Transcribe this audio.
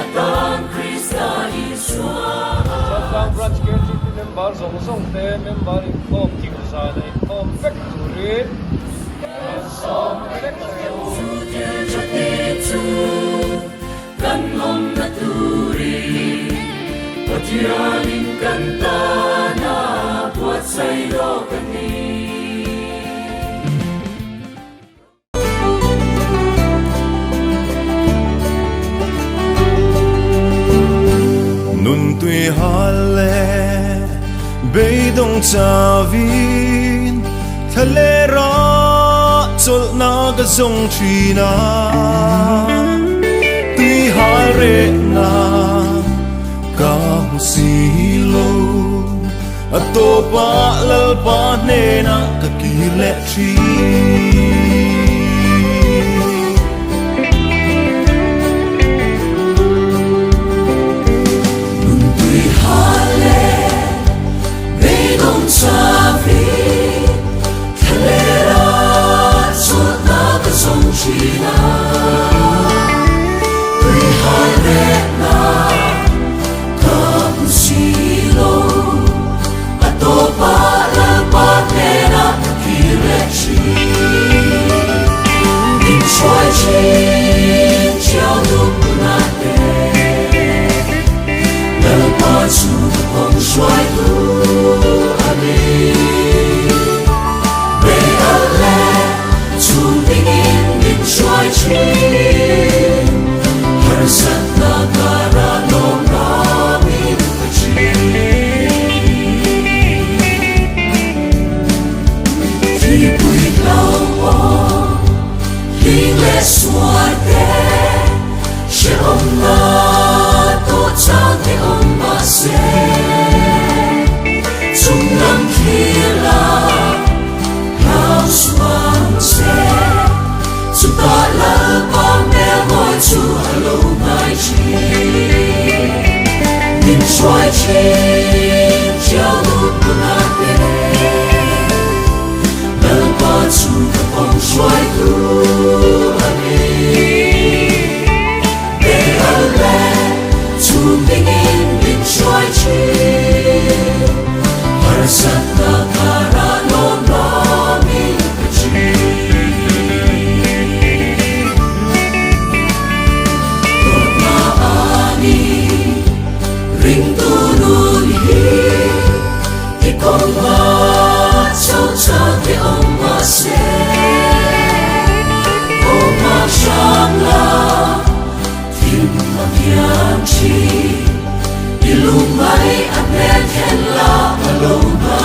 atan Krista Iswa Satang branch care city member zong zong te member in form kim zane in form factory som kan hom naturi patialing kantana buat saylo kani nun tui hale beidong chavin thale ra chol na ga zong china tui hare na ka husilo atopa lalpa ne na ka kile chi Ilumay at men can la alone.